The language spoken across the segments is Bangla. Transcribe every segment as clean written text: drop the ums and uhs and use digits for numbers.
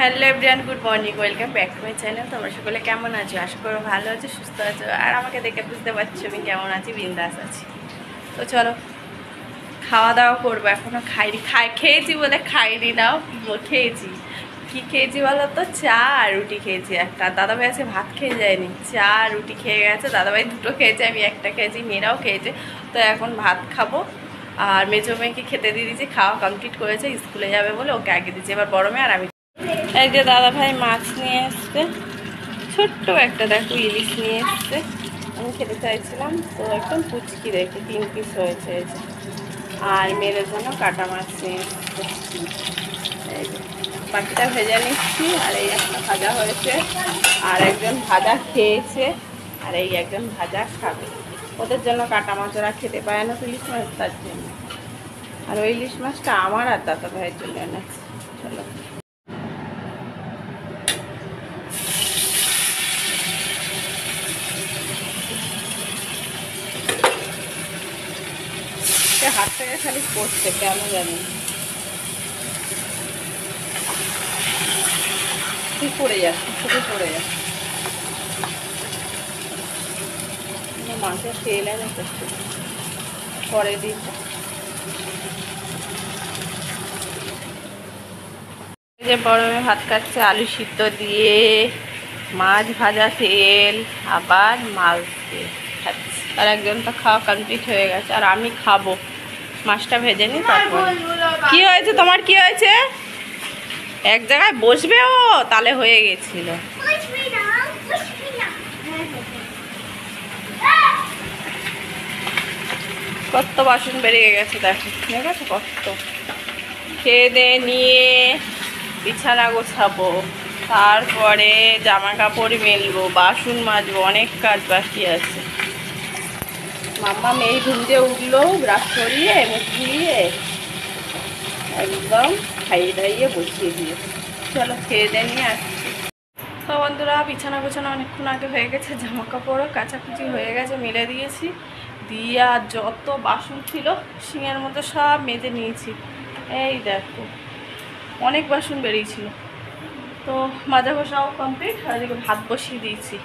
Hello everyone, good morning, welcome back to my channel. তোমরা সকলে কেমন আছো? আশা করো ভালো আছো, সুস্থ আছো, আর আমাকে দেখে বুঝতে পারছো আমি কেমন আছি, বিন্দাস আছি। তো চলো খাওয়া দাওয়া করবো। এখনও খাইনি, খেয়েছি বলে খাইনি, নাও খেয়েছি। কি খেয়েছি বলো তো? চা আর রুটি খেয়েছি একটা। দাদাভাই আছে ভাত খেয়ে যায়নি, চা আর রুটি খেয়ে গেছে। দাদাভাই দুটো খেয়েছে, আমি একটা খেয়েছি, মেয়েরাও খেয়েছে। তো এখন ভাত খাবো। আর মেজো মেয়েকে খেতে দিয়ে দিয়েছি, খাওয়া কমপ্লিট করেছে, স্কুলে যাবে বলে ওকে আগে দিয়েছি। এবার বড় মেয়ে আর আমি। এই যে দাদা ভাই মাছ নিয়ে এসছে, ছোট্ট একটা, দেখো ইলিশ নিয়ে এসছে। আমি খেতে চাইছিলাম, তো একদম পুচকি দেখে 3 পিস হয়েছে। এই যে আর মেয়ের জন্য কাটা মাছ নিয়ে এসছে। এই যে বাকিটা ভেজে নিচ্ছি, আর এই একটা ভাজা হয়েছে, আর একজন ভাজা খেয়েছে, আর এই একজন ভাজা খাবে। ওদের জন্য কাটা মাছ, ওরা খেতে পায় না তো ইলিশ মাছ, তার জন্য। আর ওই ইলিশ মাছটা আমার আর দাদা ভাইয়ের জন্য এনেছে। চলো হাত থেকে খালি পড়ছে, কেন জানি ঠিক পড়ে যাচ্ছে, শুধু পড়ে যাচ্ছে। মাংসের তেল এনে করছে, পরে দিচ্ছে। এই যে বড় মেয়ে ভাত খাচ্ছে আলু সিদ্ধ দিয়ে, মাছ ভাজা তেল, আবার মাছ দিয়ে খাচ্ছে। আর একজন তো খাওয়া কমপ্লিট হয়ে গেছে, আর আমি খাবো। মাছটা ভেজে নিই তারপর। কি হয়েছে তোমার, কি হয়েছে? এক জায়গায় বসবে ও, তাহলে হয়ে গেছিল। কত বাসন বেরিয়ে গেছে, দেখো ঠিক আছে কত। খেয়ে দিয়ে নিয়ে বিছানা গোছাবো, তারপরে জামা কাপড় মেলবো, বাসন মাজবো, অনেক কাজ বাকি আছে। মাম্মা মেয়ে ঘুম দিয়ে উঠলো, ব্রাশ করিয়ে মুখ ধুইয়ে একদম খাইয়ে দাইয়ে বসিয়ে দিয়ে। চলো খেয়ে দিয়ে নিয়ে আসছি। তো বন্ধুরা, বিছানা গোছানো অনেকক্ষণ আগে হয়ে গেছে, জামা কাপড়ও কাচাকুচি হয়ে গেছে, মেলে দিয়েছি। দিয়ে আর যত বাসন ছিল সিঙের মতো সব মেজে নিয়েছি। এই দেখো অনেক বাসন বেরিয়েছিল। তো মাজা ঘষাও কমপ্লিট, আর এদিকে ভাত বসিয়ে দিয়েছি।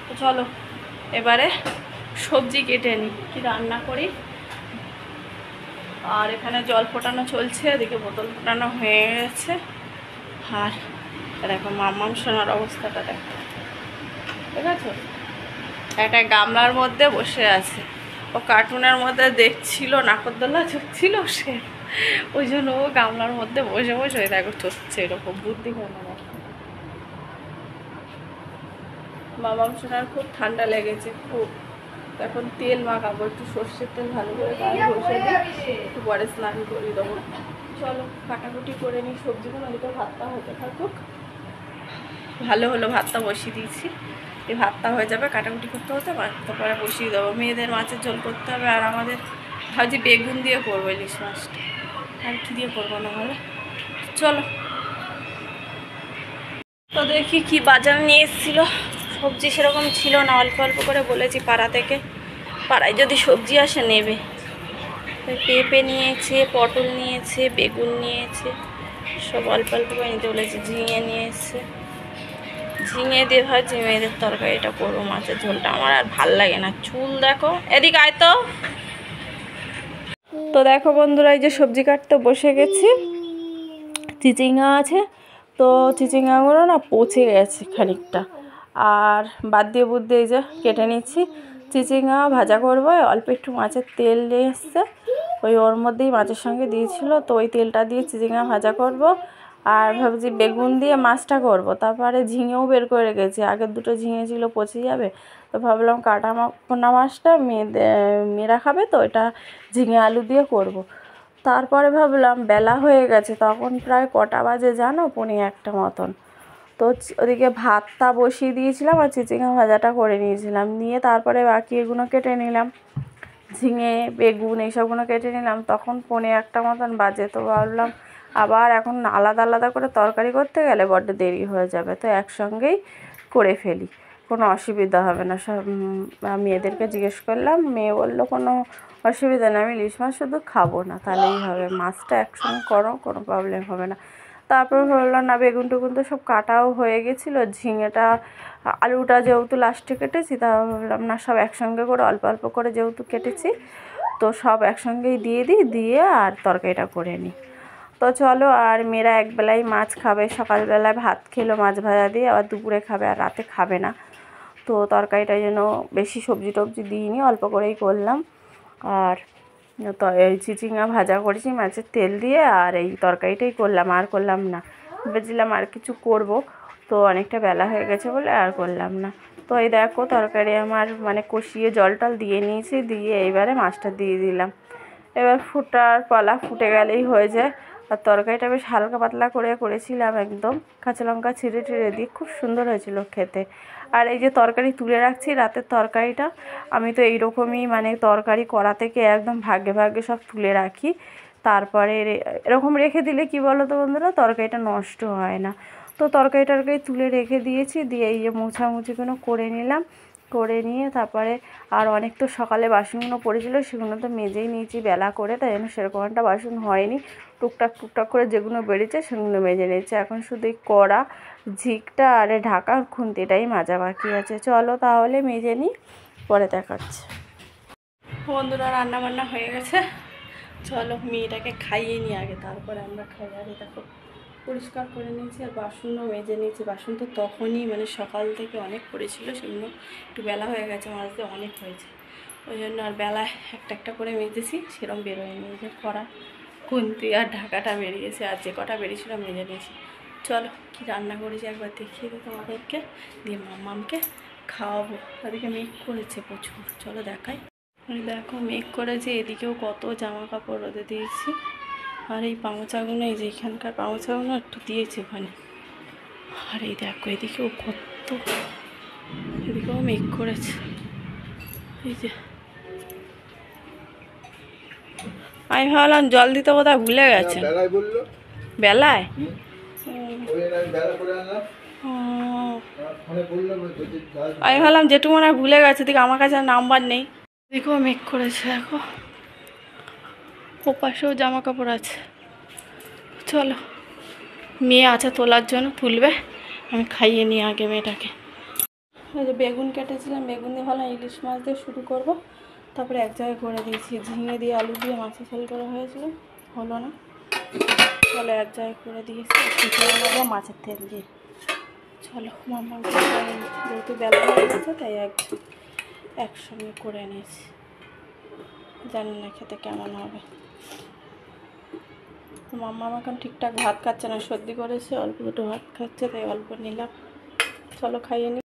তো চলো এবারে সবজি কেটে নিই, কি রান্না করি। আর এখানে জল ফোটানো চলছে, এদিকে বোতল ফোটানো হয়ে গেছে। আর দেখো মাম্মাম সোনার অবস্থাটা দেখো, ঠিক আছে? একটা গামলার মধ্যে বসে আছে, ও কার্টুনের মধ্যে দেখছিল, নাকরদোল্লা চড়ছিল সে, ওই জন্য ও গামলার মধ্যে বসে বসে ওই দেখো চড়ছে, এরকম বুদ্ধি হয় না। মামাম সোনার খুব ঠান্ডা লেগেছে, খুব। এখন তেল মাখাবো, একটু সর্ষের তেল ভালো করে গায়ে ঘষে দিই, একটু পরে স্নান করে দেবো। চলো কাটাকুটি করে নিই সবজিগুলো, ওদিকে ভাতটা হতে থাকুক। ভালো হলো, ভাতটা বসিয়ে দিয়েছি। এই ভাতটা হয়ে যাবে, কাটাকুটি করতে হতে, তারপরে বসিয়ে দেবো। মেয়েদের মাছের ঝোল করতে হবে, আর আমাদের ভাবছি বেগুন দিয়ে করবো ইলিশ মাছটা, আর কি দিয়ে করবো না হলে। চলো তো দেখি কি বাজার নিয়ে এসেছিলো। সবজি সেরকম ছিল না, অল্প অল্প করে বলেছি পাড়া থেকে, পাড়ায় যদি সবজি আসে নেবে। পেঁপে নিয়েছে, পটল নিয়েছে, বেগুন নিয়েছে, সব অল্প অল্প করে নিতে বলেছি। ঝিঙে নিয়েছে, ঝিঙে দিয়ে ভাবছি মেয়েদের তরকারিটা করবো, মাছের ঝোলটা আমার আর ভাল লাগে না। চুল দেখো, এদিকে আয় তো। তো দেখো বন্ধুরা, এই যে সবজি কাটতে বসে গেছি। চিচিঙ্গা আছে, তো চিচিঙ্গাগুলো না পচে গেছে খানিকটা, আর বাদ দিয়ে বুদ্ধি এই যে কেটে নিচ্ছি। চিচিঙ্গা ভাজা করবো, অল্প একটু মাছের তেল নিয়ে এসছে, ওই ওর মধ্যেই মাছের সঙ্গে দিয়েছিল, তো ওই তেলটা দিয়ে চিচিঙ্গা ভাজা করব। আর ভাবছি বেগুন দিয়ে মাছটা করব। তারপরে ঝিঙেও বের করে রেখেছি, আগের দুটো ঝিঙে ছিল, পচে যাবে, তো ভাবলাম কাটা পোনা মাছটা মেয়েরা খাবে, তো এটা ঝিঙে আলু দিয়ে করব। তারপরে ভাবলাম বেলা হয়ে গেছে, তখন প্রায় কটা বাজে জানো, 1:45 মতন। তো ওদিকে ভাতটা বসিয়ে দিয়েছিলাম, আর চিচিঙ্গা ভাজাটা করে নিয়েছিলাম, নিয়ে তারপরে বাকি এগুলো কেটে নিলাম, ঝিঙে বেগুন এইসবগুলো কেটে নিলাম। তখন 1:45 মতন বাজে, তো ভাবলাম আবার এখন আলাদা আলাদা করে তরকারি করতে গেলে বড্ড দেরি হয়ে যাবে, তো একসঙ্গেই করে ফেলি, কোনো অসুবিধা হবে না। সব মেয়েদেরকে জিজ্ঞেস করলাম, মেয়ে বললো কোনো অসুবিধা নেই, আমি ইলিশ মাছ শুধু খাবো না, তাহলেই হবে, মাছটা একসঙ্গে করো, কোনো প্রবলেম হবে না। তারপর হলো না, বেগুন টেগুন তো সব কাটাও হয়ে গেছিলো, ঝিঙেটা আলুটা যেহেতু লাস্টে কেটেছি, তা ভাবলাম না সব একসঙ্গে করে অল্প অল্প করে যেহেতু কেটেছি, তো সব একসঙ্গেই দিয়ে আর তরকারিটা করে নিই। তো চলো, আর মেয়েরা একবেলাই মাছ খাবে, সকালবেলায় ভাত খেলো মাছ ভাজা দিয়ে, আবার দুপুরে খাবে আর রাতে খাবে না। তো তরকারিটা যেন বেশি সবজি টবজি দিইনি, অল্প করেই করলাম। আর তো এই চিচিঙ্গা ভাজা করেছি মাছের তেল দিয়ে, আর এই তরকারিটাই করলাম, আর করলাম না। ভেবেছিলাম আর কিছু করব, তো অনেকটা বেলা হয়ে গেছে বলে আর করলাম না। তো এই দেখো তরকারি আমার মানে কষিয়ে জল টল দিয়ে নিয়েছি, দিয়ে এইবারে মাছটা দিয়ে দিলাম। এবার পালা ফুটে গেলেই হয়ে যায়। আর তরকারিটা বেশ হালকা পাতলা করে করেছিলাম, একদম কাঁচা লঙ্কা ছিঁড়ে দিয়ে, খুব সুন্দর হয়েছিল খেতে। আর এই যে তরকারি তুলে রাখছি, রাতের তরকারিটা আমি তো এইরকমই মানে তরকারি করা থেকে একদম ভাগে ভাগে সব তুলে রাখি, তারপরে এরকম রেখে দিলে কি বলো তো বন্ধুরা, তরকারিটা নষ্ট হয় না। তো তরকারি তুলে রেখে দিয়েছি, দিয়ে এই যে মোছামুছিগুলো করে নিলাম, করে নিয়ে তারপরে আর অনেক তো সকালে বাসনগুলো পড়েছিল, সেগুলো তো মেজেই নিয়েছি বেলা করে, তাই জন্য সেরকম একটা বাসন হয়নি। টুকটাক করে যেগুলো বেরিয়েছে সেগুলো মেজে নিয়েছে। এখন শুধু এই কড়া, ঝিকটা আর ঢাকা খুন্তিটাই মাজা বাকি আছে। চলো তাহলে মেজে নিই, পরে দেখাচ্ছে। বন্ধুরা রান্না বান্না হয়ে গেছে, চলো মেয়েটাকে খাইয়ে নিই আগে, তারপরে আমরা খাই। আগে দেখো পরিষ্কার করে নিয়েছি আর বাসনও মেজে নিয়েছি। বাসন তো তখনই মানে সকাল থেকে অনেক পড়েছিল, সেগুলো একটু বেলা হয়ে গেছে, মাজতে অনেক হয়েছে, ওই জন্য আর বেলায় একটা একটা করে মেজেছি, সেরকম বেরোয়নি। এই যে কড়া, খুন্তি আর ঢাকাটা বেরিয়েছে, আর যে কটা বেরিয়েছিল মেজে নিয়েছি। চলো কি রান্না করেছি একবার দেখিয়ে দিই তোমাদেরকে, দিয়ে মাম্মামকে খাওয়াবো। তাদেরকে মেঘ করেছে প্রচুর, চলো দেখাই। দেখো মেঘ করেছে, এদিকেও কত জামা কাপড় রোদে দিয়েছি। আর এই পামোচাগুলো, এই যে এখানকার পামোচাগুলো একটু দিয়েছে ওখানে। আর এই দেখো এদিকেও কত, এদিকেও মেঘ করেছে। এই যে আমি ভাবলাম জল দিতে বোধহয় ভুলে গেছে বেলায়। আমি ভাবলাম যেটু মনে হয় ভুলে গেছে, দিকে আমার কাছে নাম্বার নেই। এদিকেও মেঘ করেছে দেখো, ওপাশেও জামা কাপড় আছে। চলো মেয়ে আছে তোলার জন্য, তুলবে, আমি খাইয়ে নিই আগে মেয়েটাকে। ওই যে বেগুন কেটেছিলাম, বেগুন দিয়ে ভালো ইলিশ মাছ দিয়ে শুরু করবো, তারপরে এক জায়গায় করে দিয়েছি। ঝিঙে দিয়ে আলু দিয়ে মাছের ঝোল করা হয়েছিল, হলো না, চলো এক জায়গায় করে দিয়েছি, মাছের তেল দিয়ে। চলো মাম্মা যেহেতু বেলা হয়ে গেছে, তাই একসঙ্গে করে নিয়েছি। জানি না খেতে কেমন হবে। মাম্মা এখন ঠিকঠাক ভাত খাচ্ছে না, সর্দি করেছে, অল্প দুটো ভাত খাচ্ছে, তাই অল্প নিলাম। চলো খাইয়ে নিই।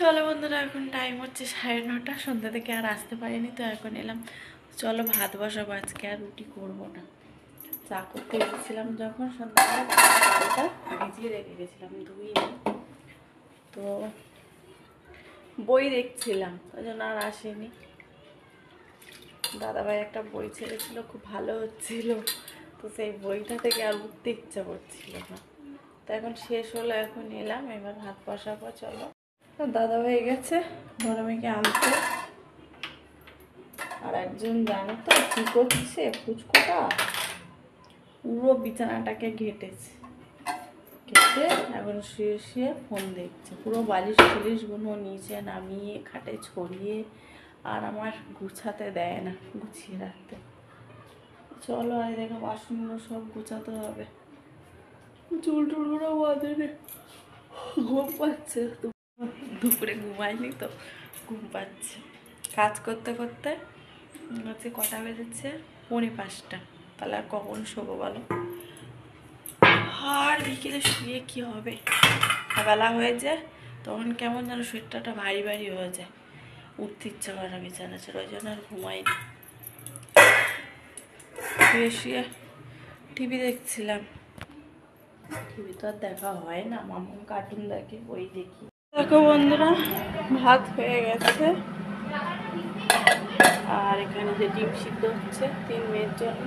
চলো বন্ধুরা, এখন টাইম হচ্ছে 9:30, সন্ধ্যা থেকে আর আসতে পারিনি, তো এখন এলাম। চলো ভাত বসাবো, আজকে আর রুটি করবো না। চা করতে গেছিলাম যখন সন্ধ্যাবেলা, ডালটা ভিজিয়ে রেখে গেছিলাম, ধুইনি। তো বই দেখছিলাম, ওই জন্য আর আসেনি। দাদাভাই একটা বই ছেড়েছিল, খুব ভালো হচ্ছিল, তো সেই বইটা থেকে আর উঠতে ইচ্ছা করছিল না। তো এখন শেষ হলো, এখন এলাম, এবার ভাত বসাবো। চলো দাদাভাই গেছে বড় মেয়েকে আনতে, আর একজন জানো তো কি করছে, ফুচকোটা পুরো বিছানাটাকে ঘেটেছে, ঘেটে এখন শুয়ে শুয়ে ফোন দেখছে, পুরো বালিশ টালিশগুলো নিচে নামিয়ে খাটে ছড়িয়ে, আর আমার গুছাতে দেয় না, গুছিয়ে রাখতে। চলো আর দেখো বাসনগুলো সব গুছাতে হবে, চুল টুলগুলো বাঁধেনি, ঘুম পাচ্ছে, দুপুরে ঘুমায়নি তো ঘুম পাচ্ছে। কাজ করতে করতে হচ্ছে কটা বেজেছে, 4:45, তাহলে আর কখন শোবো বলো। আর বিকেলে শুয়ে কি হবে, বেলা হয়ে যায় তখন কেমন যেন শরীরটা ভারী ভারী হয়ে যায়, উঠতে ইচ্ছা করে না বিছানা ছেড়ে, ওই জন্য আর ঘুমাইনি। শুয়ে শুয়ে টিভি দেখছিলাম, টিভি তো আর দেখা হয় না, মামুন কার্টুন দেখে, ওই দেখি। দেখো বন্ধুরা ভাত হয়ে গেছে, আর এখানে যে ডিম সিদ্ধ হচ্ছে 3 মেয়ের জন্য,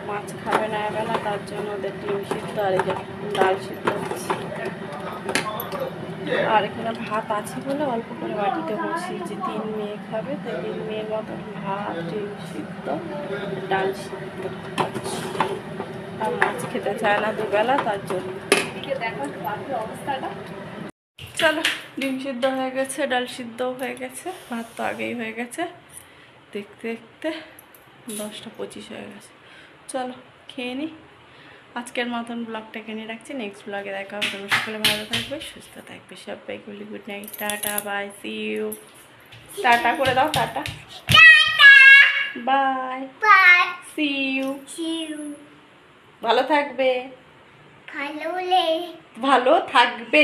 মাছ খাবে না এবেলা, তার জন্য ওদের ডিম সিদ্ধ আর এই যে ডাল সিদ্ধ হচ্ছে। আর এখানে ভাত আছে বলে অল্প করে বাটিতে বসিয়েছি, 3 মেয়ে খাবে, তাই 3 মেয়ের মতন ভাত, ডিম সিদ্ধ, ডাল সিদ্ধ। আর মাছ খেতে চায় না দুবেলা, তার জন্য। চলো, ডিম সিদ্ধ হয়ে গেছে, ডাল সিদ্ধ হয়ে গেছে, ভাত তো আগেই হয়ে গেছে। দেখতে দেখতে 10টা 25 হয়ে গেছে। চলো খেয়ে নিই। আজকের মতন ব্লগটা কিনে রাখছি, নেক্সট ব্লগে দেখা হবে। তোমরা সকলে ভালো থাকবে, সুস্থ থাকবে, সবাইকে বলি good night, tata bye, see you. টাটা করে দাও, টাটা বাই, সি ইউ। ভালো থাকবে, ভালো থাকবে।